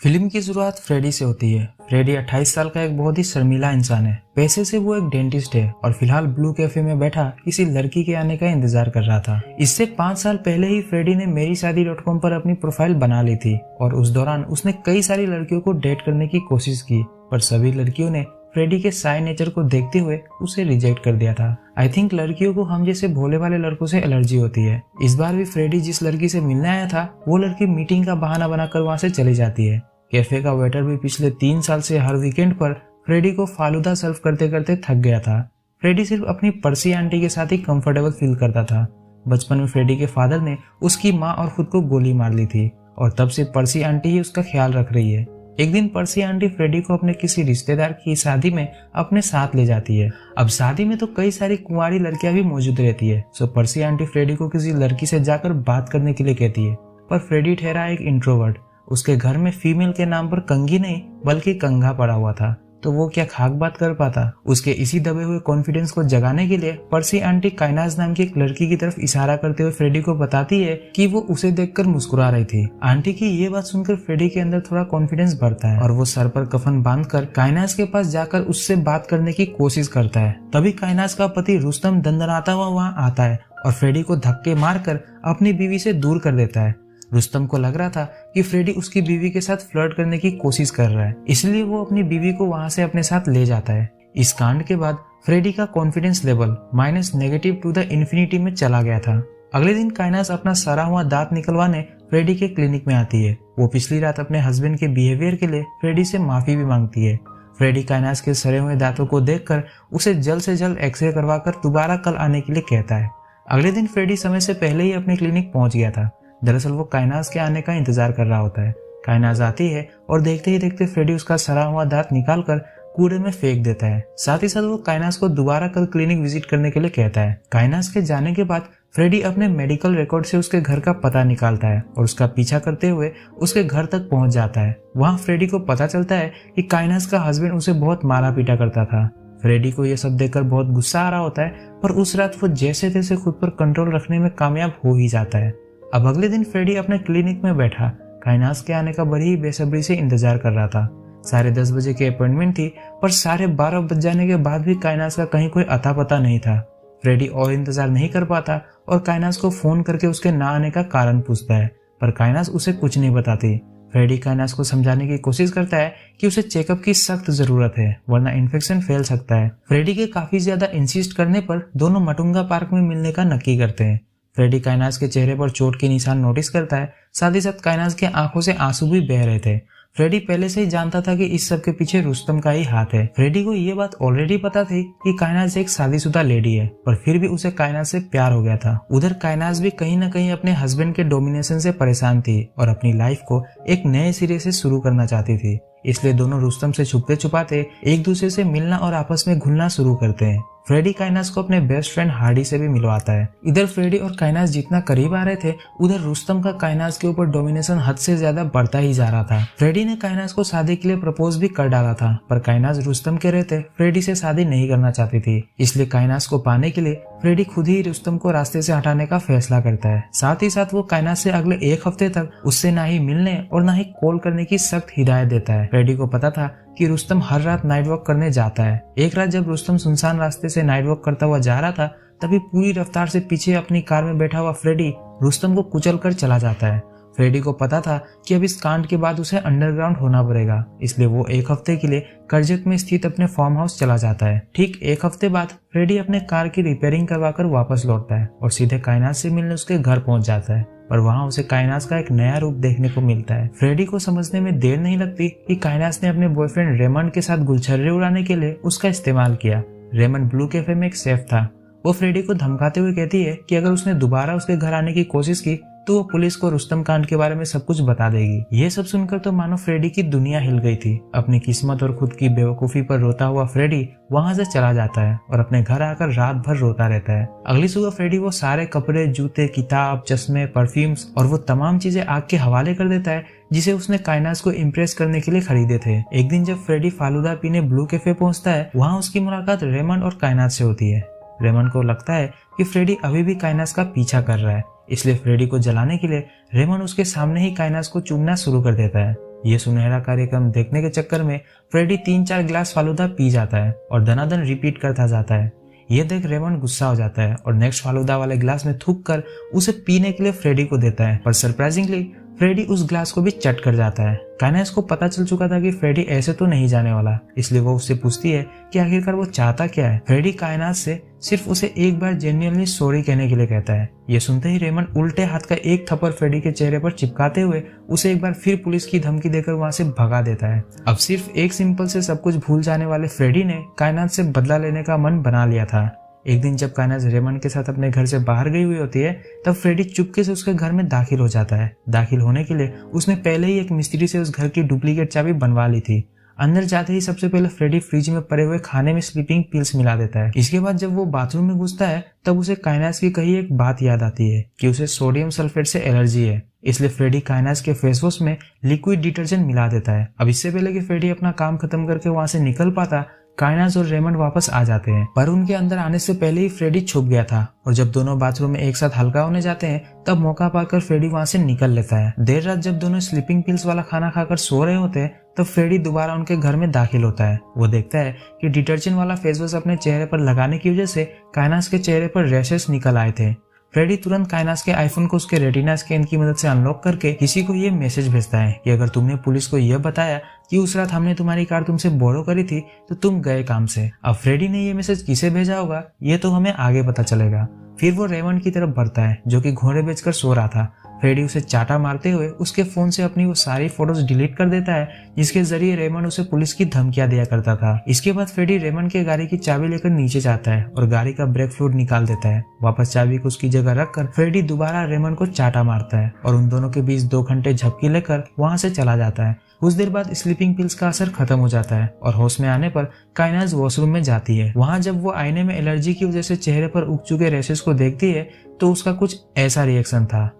Film की शुरुआत Freddy से होती है। फ्रेडी 28 साल का एक बहुत ही शर्मीला इंसान है। पैसे से वो एक डेंटिस्ट है और फिलहाल ब्लू कैफे में बैठा किसी लड़की के आने का इंतजार कर रहा था। इससे 5 साल पहले ही फ्रेडी ने मेरीशादी.com पर अपनी प्रोफाइल बना ली थी और उस दौरान उसने कई सारी लड़कियों को डेट करने की कोशिश की, पर सभी लड़कियों ने फ्रेडी के साई नेचर को देखते हुए उसे रिजेक्ट कर दिया था। आई थिंक लड़कियों को हम जैसे भोले वाले लड़कों से एलर्जी होती है। इस बार भी फ्रेडी जिस लड़की से मिलने आया था वो लड़की मीटिंग का बहाना बनाकर वहां से चली जाती है। कैफे का वेटर भी पिछले 3 साल से हर वीकेंड पर फ्रेडी को फालूदा सर्व करते करते थक गया था। फ्रेडी सिर्फ अपनी पर्सी आंटी के साथ ही कंफर्टेबल फील करता था। बचपन में फ्रेडी के फादर ने उसकी माँ और खुद को गोली मार ली थी और तब से पर्सी आंटी ही उसका ख्याल रख रही है। एक दिन पर्सी आंटी फ्रेडी को अपने किसी रिश्तेदार की शादी में अपने साथ ले जाती है। अब शादी में तो कई सारी कुंवारी लड़कियां भी मौजूद रहती है, सो पर्सी आंटी फ्रेडी को किसी लड़की से जाकर बात करने के लिए कहती है, पर फ्रेडी ठहरा एक इंट्रोवर्ट। उसके घर में फीमेल के नाम पर कंगी नहीं बल्कि कंघा पड़ा हुआ था, तो वो क्या खाक बात कर पाता। उसके इसी दबे हुए कॉन्फिडेंस को जगाने के लिए पर्सी आंटी काइनाज नाम की एक लड़की की तरफ इशारा करते हुए फ्रेडी को बताती है कि वो उसे देखकर मुस्कुरा रही थी। आंटी की ये बात सुनकर फ्रेडी के अंदर थोड़ा कॉन्फिडेंस बढ़ता है और वो सर पर कफन बांधकर काइनाज के पास जाकर उससे बात करने की कोशिश करता है। तभी काइनाज का पति रुस्तम दंदनाता हुआ वहाँ आता है और फ्रेडी को धक्के मारकर अपनी बीवी से दूर कर देता है। रुस्तम को लग रहा था कि फ्रेडी उसकी बीवी के साथ फ्लर्ट करने की कोशिश कर रहा है, इसलिए वो अपनी बीवी को वहां से अपने साथ ले जाता है। इस कांड के बाद फ्रेडी का confidence level -negative to the infinity में चला गया था। अगले दिन काइनास अपना सड़ा हुआ दांत निकलवाने फ्रेडी के क्लिनिक में आती है। वो पिछली रात अपने हस्बैंड के बिहेवियर के लिए फ्रेडी से माफी भी मांगती है। फ्रेडी काइनास के सड़े हुए दांतों को देखकर उसे जल्द से जल्द एक्सरे करवाकर दोबारा कल आने के लिए कहता है। अगले दिन फ्रेडी समय से पहले ही अपने क्लिनिक पहुंच गया था। दरअसल वो काइनाज के आने का इंतजार कर रहा होता है। काइनाज आती है और देखते ही देखते फ्रेडी उसका सड़ा हुआ दांत निकालकर कूड़े में फेंक देता है। साथ ही साथ वो काइनाज को दोबारा कल क्लिनिक विजिट करने के लिए कहता है। काइनाज के जाने के बाद फ्रेडी अपने मेडिकल रिकॉर्ड से उसके घर का पता निकालता है और उसका पीछा करते हुए उसके घर तक पहुंच जाता है। वहाँ फ्रेडी को पता चलता है कि काइनाज का हस्बैंड उसे बहुत मारा पीटा करता था। फ्रेडी को यह सब देखकर बहुत गुस्सा आ रहा होता है, पर उस रात वो जैसे तैसे खुद पर कंट्रोल रखने में कामयाब हो ही जाता है। अब अगले दिन फ्रेडी अपने क्लिनिक में बैठा काइनाज के आने का बड़ी ही बेसब्री से इंतजार कर रहा था। 10:30 बजे की अपॉइंटमेंट थी, पर 12:30 बज जाने के बाद भी काइनाज का कहीं कोई अता पता नहीं था। फ्रेडी और इंतजार नहीं कर पाता और काइनाज को फोन करके उसके ना आने का कारण पूछता है, पर काइनाज उसे कुछ नहीं बताती। फ्रेडी काइनाज को समझाने की कोशिश करता है कि उसे चेकअप की सख्त जरूरत है, वरना इन्फेक्शन फैल सकता है। फ्रेडी के काफी ज्यादा इंसिस्ट करने पर दोनों मटुंगा पार्क में मिलने का नक्की करते हैं। फ्रेडी काइनाज के चेहरे पर चोट के निशान नोटिस करता है, साथ ही साथ काइनाज के आंखों से आंसू भी बह रहे थे। फ्रेडी पहले से ही जानता था कि इस सब के पीछे रुस्तम का ही हाथ है। फ्रेडी को ये बात ऑलरेडी पता थी कि काइनाज एक शादीशुदा लेडी है, पर फिर भी उसे काइनाज से प्यार हो गया था। उधर काइनाज भी कहीं न कहीं अपने हस्बैंड के डोमिनेशन से परेशान थी और अपनी लाइफ को एक नए सिरे से शुरू करना चाहती थी। इसलिए दोनों रुस्तम से छुपते छुपाते एक दूसरे से मिलना और आपस में घुलना शुरू करते हैं। फ्रेडी काइनाज को अपने बेस्ट फ्रेंड हार्डी से भी मिलवाता है। इधर फ्रेडी और काइनाज जितना करीब आ रहे थे, उधर रुस्तम का काइनाज के ऊपर डोमिनेशन हद से ज्यादा बढ़ता ही जा रहा था। फ्रेडी ने काइनाज को शादी के लिए प्रपोज भी कर डाला था, पर काइनाज रुस्तम के रहते फ्रेडी से शादी नहीं करना चाहती थी। इसलिए काइनाज को पाने के लिए फ्रेडी खुद ही रुस्तम को रास्ते से हटाने का फैसला करता है। साथ ही साथ वो काइनाज से अगले 1 हफ्ते तक उससे ना ही मिलने और ना ही कॉल करने की सख्त हिदायत देता है। फ्रेडी को पता था कि रुस्तम हर रात नाइट वॉक करने जाता है। एक रात जब रुस्तम सुनसान रास्ते से नाइट वॉक करता हुआ जा रहा था, तभी पूरी रफ्तार से पीछे अपनी कार में बैठा हुआ फ्रेडी रुस्तम को कुचल कर चला जाता है। फ्रेडी को पता था कि अब इस कांड के बाद उसे अंडरग्राउंड होना पड़ेगा, इसलिए वो 1 हफ्ते के लिए करजत में स्थित अपने फार्म हाउस चला जाता है। ठीक 1 हफ्ते बाद फ्रेडी अपने कार की रिपेयरिंग करवाकर वापस लौटता है और सीधे काइनाज से मिलने उसके घर पहुंच जाता है, पर वहां उसे काइनाज का एक नया रूप देखने को मिलता है। फ्रेडी को समझने में देर नहीं लगती कि काइनाज ने अपने बॉयफ्रेंड रेमंड के साथ गुलछर्रे उड़ाने के लिए उसका इस्तेमाल किया। रेमंड ब्लू कैफे में एक शेफ था। वो फ्रेडी को धमकाते हुए कहती है कि अगर उसने दोबारा उसके घर आने की कोशिश की तो वो पुलिस को रुस्तम कांड के बारे में सब कुछ बता देगी। ये सब सुनकर तो मानो फ्रेडी की दुनिया हिल गई थी। अपनी किस्मत और खुद की बेवकूफी पर रोता हुआ फ्रेडी वहां से चला जाता है और अपने घर आकर रात भर रोता रहता है। अगली सुबह फ्रेडी वो सारे कपड़े, जूते, किताब, चश्मे, परफ्यूम्स और वो तमाम चीजें आग के हवाले कर देता है जिसे उसने काइनाज को इम्प्रेस करने के लिए खरीदे थे। एक दिन जब फ्रेडी फालूदा पीने ब्लू कैफे पहुंचता है, वहाँ उसकी मुलाकात रेमंड और काइनाज से होती है। रेमंड को लगता है कि फ्रेडी अभी भी काइनाज का पीछा कर रहा है, इसलिए फ्रेडी को जलाने के लिए रेमंड उसके सामने ही काइनाज को चूमना शुरू कर देता है। ये सुनहरा कार्यक्रम देखने के चक्कर में फ्रेडी 3-4 गिलास फालूदा पी जाता है और दनादन रिपीट करता जाता है। ये देख रेमंड गुस्सा हो जाता है और नेक्स्ट फालूदा वाले गिलास में थूक कर उसे पीने के लिए फ्रेडी को देता है, पर सरप्राइजिंगली फ्रेडी उस ग्लास को भी चट कर जाता है। काइनास को पता चल चुका था कि फ्रेडी ऐसे तो नहीं जाने वाला, इसलिए वो उससे पूछती है कि आखिरकार वो चाहता क्या है। फ्रेडी काइनास से सिर्फ उसे एक बार जेन्युइनली सॉरी कहने के लिए कहता है। ये सुनते ही रेमंड उल्टे हाथ का एक थप्पड़ फ्रेडी के चेहरे पर चिपकाते हुए उसे एक बार फिर पुलिस की धमकी देकर वहां से भगा देता है। अब सिर्फ एक सिंपल से सब कुछ भूल जाने वाले फ्रेडी ने काइनास से बदला लेने का मन बना लिया था। एक दिन जब काइनास रेमंड के साथ अपने घर से बाहर गई हुई होती है, तब फ्रेडी चुपके से उसके घर में दाखिल हो जाता है। दाखिल होने के लिए उसने पहले ही एक मिस्त्री से उस घर की डुप्लीकेट चाबी बनवा ली थी। अंदर जाते ही सबसे पहले फ्रेडी फ्रिज में पड़े हुए खाने में स्लीपिंग पिल्स मिला देता है। इसके बाद जब वो बाथरूम में घुसता है, तब उसे काइनास की कही एक बात याद आती है कि उसे सोडियम सल्फेट से एलर्जी है, इसलिए फ्रेडी काइनास के फेस वॉश में लिक्विड डिटर्जेंट मिला देता है। अब इससे पहले कि फ्रेडी अपना काम खत्म करके वहां से निकल पाता, काइनास और रेमंड वापस आ जाते हैं, पर उनके अंदर आने से पहले ही फ्रेडी छुप गया था और जब दोनों बाथरूम में एक साथ हल्का होने जाते हैं, तब मौका पाकर फ्रेडी वहां से निकल लेता है। देर रात जब दोनों स्लीपिंग पिल्स वाला खाना खाकर सो रहे होते हैं, तब फ्रेडी दोबारा उनके घर में दाखिल होता है। वो देखता है कि डिटर्जेंट वाला फेस वॉश अपने चेहरे पर लगाने की वजह से काइनास के चेहरे पर रैशेस निकल आए थे। फ्रेडी तुरंत काइनास के आईफोन को उसके रेटिना स्कैन की मदद से अनलॉक करके किसी को ये मैसेज भेजता है कि अगर तुमने पुलिस को यह बताया कि उस रात हमने तुम्हारी कार तुमसे बोरो करी थी, तो तुम गए काम से। अब फ्रेडी ने ये मैसेज किसे भेजा होगा, ये तो हमें आगे पता चलेगा। फिर वो रेमंड की तरफ बढ़ता है, जो कि घोड़े बेचकर सो रहा था। फ्रेडी उसे चाटा मारते हुए उसके फोन से अपनी वो सारी फोटोज डिलीट कर देता है, जिसके जरिए रेमंड उसे पुलिस की धमकियां दिया करता था। इसके बाद फ्रेडी रेमंड के गाड़ी की चाबी लेकर नीचे जाता है और गाड़ी का ब्रेक फ्लूइड निकाल देता है। वापस चाबी को उसकी जगह रखकर फ्रेडी दोबारा रेमंड को चाटा मारता है और उन दोनों के बीच 2 घंटे झपकी लेकर वहां से चला जाता है। कुछ देर बाद स्लीपिंग पिल्स का असर खत्म हो जाता है और होश में आने पर काइनास वॉशरूम में जाती है। वहां जब वो आईने में एलर्जी की वजह से चेहरे पर उग चुके रैशेस को देखती है, तो उसका कुछ ऐसा रिएक्शन था।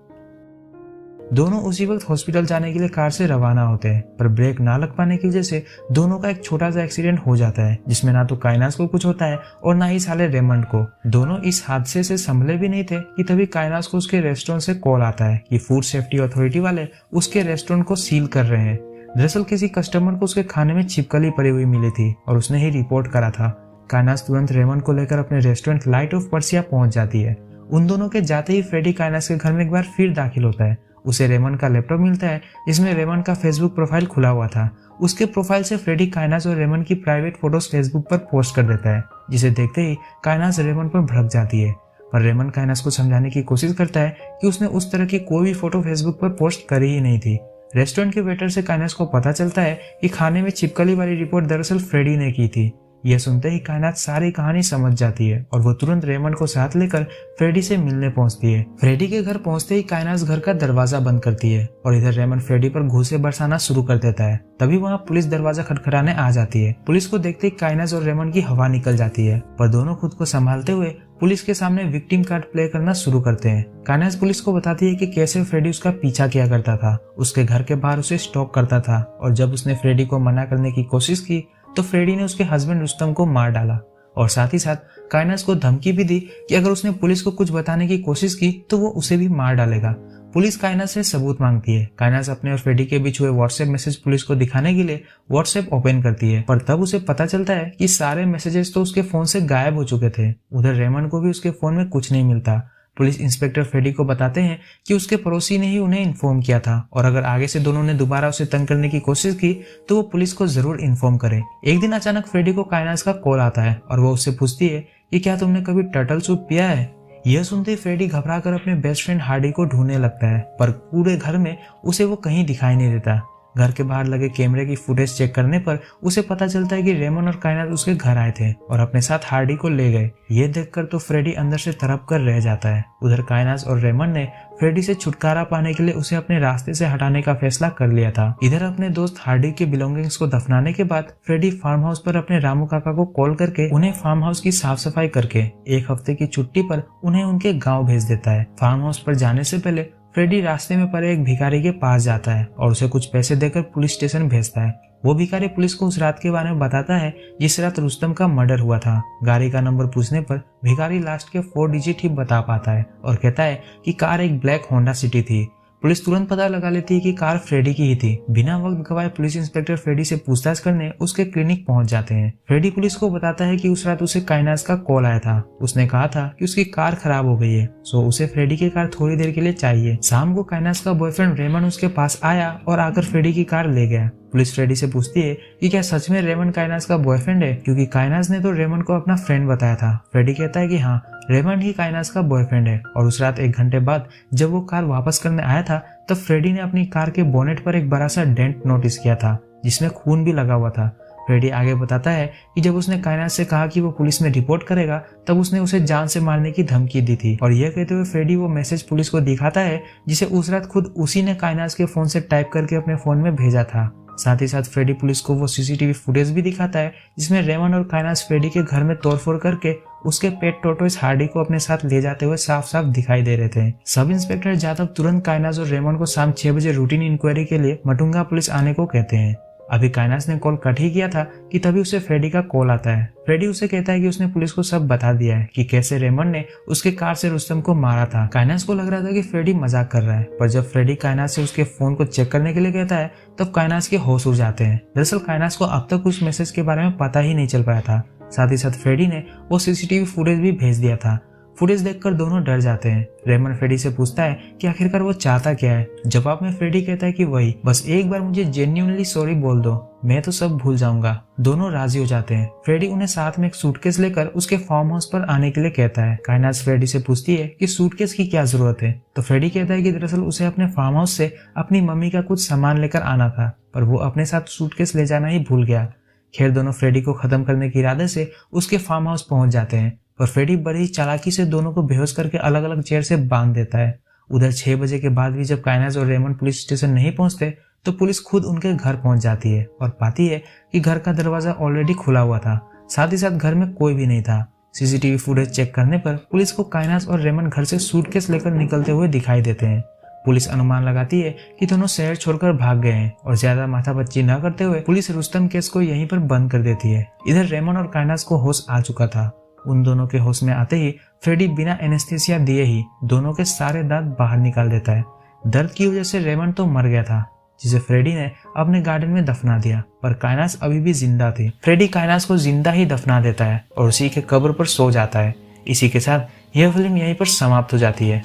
दोनों उसी वक्त हॉस्पिटल जाने के लिए कार से रवाना होते हैं, पर ब्रेक ना लग पाने की वजह से दोनों का एक छोटा सा एक्सीडेंट हो जाता है, जिसमें ना तो काइनास को कुछ होता है और ना ही साले रेमंड को। दोनों इस हादसे से संभले भी नहीं थे कि तभी काइनास को उसके रेस्टोरेंट से कॉल आता है कि फूड सेफ्टी अथॉरिटी वाले उसके रेस्टोरेंट को सील कर रहे हैं। दरअसल किसी कस्टमर को उसके खाने में छिपकली पड़ी हुई मिली थी और उसने ही रिपोर्ट करा था। काइनास तुरंत रेमंड को लेकर अपने रेस्टोरेंट लाइट ऑफ पर्सिया पहुंच जाती है। उन दोनों के जाते ही फ्रेडी काइनास के घर में एक बार फिर दाखिल होता है। उसे रेमंड का लैपटॉप मिलता है, जिसमें रेमंड का फेसबुक प्रोफाइल खुला हुआ था। उसके प्रोफाइल से फ्रेडी काइनास और रेमंड की प्राइवेट फोटोज फेसबुक पर पोस्ट कर देता है, जिसे देखते ही काइनास रेमंड पर भड़क जाती है। पर रेमंड काइनास को समझाने की कोशिश करता है कि उसने उस तरह की कोई भी फोटो फेसबुक पर पोस्ट करी ही नहीं थी। रेस्टोरेंट के वेटर से काइनास को पता चलता है कि खाने में छिपकली वाली रिपोर्ट दरअसल फ्रेडी ने की थी। यह सुनते ही काइनास सारी कहानी समझ जाती है और वो तुरंत रेमंड को साथ लेकर फ्रेडी से मिलने पहुंचती है। फ्रेडी के घर पहुंचते ही काइनास घर का दरवाजा बंद करती है और इधर रेमंड फ्रेडी पर घूंसे बरसाना शुरू कर देता है। तभी वहां पुलिस दरवाजा खटखटाने आ जाती है। पुलिस को देखते ही काइनास और रेमंड की हवा निकल जाती है, पर दोनों खुद को संभालते हुए पुलिस के सामने विक्टिम कार्ड प्ले करना शुरू करते हैं। काइनास पुलिस को बताती है कि कैसे फ्रेडी उसका पीछा किया करता था, उसके घर के बाहर उसे स्टॉक करता था और जब उसने फ्रेडी को मना करने की कोशिश की तो फ्रेडी ने उसके हस्बैंड रुस्तम को मार डाला और साथ ही साथ काइनास को धमकी भी दी कि अगर उसने पुलिस को कुछ बताने की कोशिश की तो वो उसे भी मार डालेगा। पुलिस काइनास से सबूत मांगती है। काइनास अपने और फ्रेडी के बीच हुए व्हाट्सएप मैसेज पुलिस को दिखाने के लिए व्हाट्सएप ओपन करती है, पर तब उसे पता चलता है कि सारे मैसेजेस तो उसके फोन से गायब हो चुके थे। उधर रेमंड को भी उसके फोन में कुछ नहीं मिलता। पुलिस इंस्पेक्टर फ्रेडी को बताते हैं कि उसके पड़ोसी ने ही उन्हें इन्फॉर्म किया था और अगर आगे से दोनों ने दोबारा उसे तंग करने की कोशिश की तो वो पुलिस को जरूर इन्फॉर्म करे। एक दिन अचानक फ्रेडी को काइनास का कॉल आता है और वो उससे पूछती है कि क्या तुमने कभी टर्टल सूप पिया है। यह सुनते ही फ्रेडी घबराकर अपने बेस्ट फ्रेंड हार्डी को ढूंढने लगता है, पर पूरे घर में उसे वो कहीं दिखाई नहीं देता। घर के बाहर लगे कैमरे की फुटेज चेक करने पर उसे पता चलता है कि रेमंड और काइनास उसके घर आए थे और अपने साथ हार्डी को ले गए। ये देखकर तो फ्रेडी अंदर से तड़प कर रह जाता है। उधर काइनास और रेमंड ने फ्रेडी से छुटकारा पाने के लिए उसे अपने रास्ते से हटाने का फैसला कर लिया था। इधर अपने दोस्त हार्डी के बिलोंगिंग्स को दफनाने के बाद फ्रेडी फार्म हाउस पर अपने रामू काका को कॉल करके उन्हें फार्म हाउस की साफ सफाई करके 1 हफ्ते की छुट्टी पर उन्हें उनके गाँव भेज देता है। फार्म हाउस पर जाने से पहले फ्रेडी रास्ते में पड़े एक भिखारी के पास जाता है और उसे कुछ पैसे देकर पुलिस स्टेशन भेजता है। वो भिखारी पुलिस को उस रात के बारे में बताता है जिस रात रुस्तम का मर्डर हुआ था। गाड़ी का नंबर पूछने पर भिखारी लास्ट के 4 डिजिट ही बता पाता है और कहता है कि कार एक ब्लैक होंडा सिटी थी। पुलिस तुरंत पता लगा लेती है कि कार फ्रेडी की ही थी। बिना वक्त गवाए पुलिस इंस्पेक्टर फ्रेडी से पूछताछ करने उसके क्लिनिक पहुंच जाते हैं। फ्रेडी पुलिस को बताता है कि उस रात उसे काइनास का कॉल आया था। उसने कहा था कि उसकी कार खराब हो गई है, सो उसे फ्रेडी की कार थोड़ी देर के लिए चाहिए। शाम को काइनास का बॉयफ्रेंड रेमन उसके पास आया और आकर फ्रेडी की कार ले गया। पुलिस फ्रेडी से पूछती है कि क्या सच में रेमन काइनास का बॉयफ्रेंड है, क्योंकि काइनास ने तो रेमन को अपना फ्रेंड बताया था। फ्रेडी कहता है कि हाँ, रेमन ही काइनास का बॉयफ्रेंड है। और उस रात 1 घंटे बाद जब वो कार वापस करने आया था तब फ्रेडी ने अपनी कार के बोनेट पर एक बड़ा सा डेंट नोटिस किया था जिसमें खून भी लगा हुआ था। फ्रेडी आगे बताता है कि जब उसने काइनास से कहा कि वो पुलिस में रिपोर्ट करेगा तब उसने उसे जान से मारने की धमकी दी थी। और यह कहते हुए फ्रेडी वो मैसेज पुलिस को दिखाता है जिसे उस रात खुद उसी ने काइनास के फोन से टाइप करके अपने फोन में भेजा था। साथ ही साथ फ्रेडी पुलिस को वो सीसीटीवी फुटेज भी दिखाता है जिसमें रेमन और काइनास फ्रेडी के घर में तोड़फोड़ करके उसके पेट टोटोइस हार्डी को अपने साथ ले जाते हुए साफ साफ दिखाई दे रहे थे। सब इंस्पेक्टर जादव तुरंत काइनास और रेमन को शाम 6 बजे रूटीन इंक्वायरी के लिए मटुंगा पुलिस आने को कहते हैं। अभी काइनास ने कॉल कट ही किया था कि तभी उसे फ्रेडी का कॉल आता है। फ्रेडी उसे कहता है कि उसने पुलिस को सब बता दिया है कि कैसे रेमन ने उसके कार से रुस्तम को मारा था। काइनास को लग रहा था कि फ्रेडी मजाक कर रहा है, पर जब फ्रेडी काइनास से उसके फोन को चेक करने के लिए कहता है तब काइनास के होश उड़ जाते हैं। दरअसल काइनास को अब तक उस मैसेज के बारे में पता ही नहीं चल पाया था। साथ ही साथ फ्रेडी ने वो सीसीटीवी फुटेज भी भेज दिया था। फुटेज देखकर दोनों डर जाते हैं। रेमन फ्रेडी से पूछता है कि आखिरकार वो चाहता क्या है। जवाब में फ्रेडी कहता है कि वही, बस एक बार मुझे जेन्युइनली सॉरी बोल दो, मैं तो सब भूल जाऊंगा। दोनों राजी हो जाते हैं। फ्रेडी उन्हें साथ में एक सूटकेस लेकर उसके फार्म हाउस पर आने के लिए कहता है। काइनास फ्रेडी से पूछती है कि सूटकेस की क्या जरूरत है, तो फ्रेडी कहता है कि दरअसल उसे अपने फार्म हाउस से अपनी मम्मी का कुछ सामान लेकर आना था, पर वो अपने साथ सूटकेस ले जाना ही भूल गया। खैर दोनों फ्रेडी को खत्म करने के इरादे से उसके फार्म हाउस पहुंच जाते हैं और फ्रेडी बड़ी चालाकी से दोनों को बेहोश करके अलग अलग चेयर से बांध देता है। उधर 6 बजे के बाद भी जब काइनास और रेमन पुलिस स्टेशन नहीं पहुंचते तो पुलिस खुद उनके घर पहुंच जाती है और पाती है कि घर का दरवाजा ऑलरेडी खुला हुआ था। साथ ही साथ घर में कोई भी नहीं था। सीसीटीवी फुटेज चेक करने पर पुलिस को काइनास और रेमन घर से सूटकेस लेकर निकलते हुए दिखाई देते हैं। पुलिस अनुमान लगाती है कि दोनों शहर छोड़कर भाग गए हैं और ज्यादा माथापच्ची न करते हुए पुलिस रुस्तम केस को यहीं पर बंद कर देती है। इधर रेमन और काइनास को होश आ चुका था। उन दोनों के होश में आते ही फ्रेडी बिना एनेस्थीसिया दिए ही दोनों के सारे दांत बाहर निकाल देता है। दर्द की वजह से रेमन तो मर गया था, जिसे फ्रेडी ने अपने गार्डन में दफना दिया, पर काइनास अभी भी जिंदा थी। फ्रेडी काइनास को जिंदा ही दफना देता है और उसी के कब्र पर सो जाता है। इसी के साथ यह फिल्म यहीं पर समाप्त हो जाती है।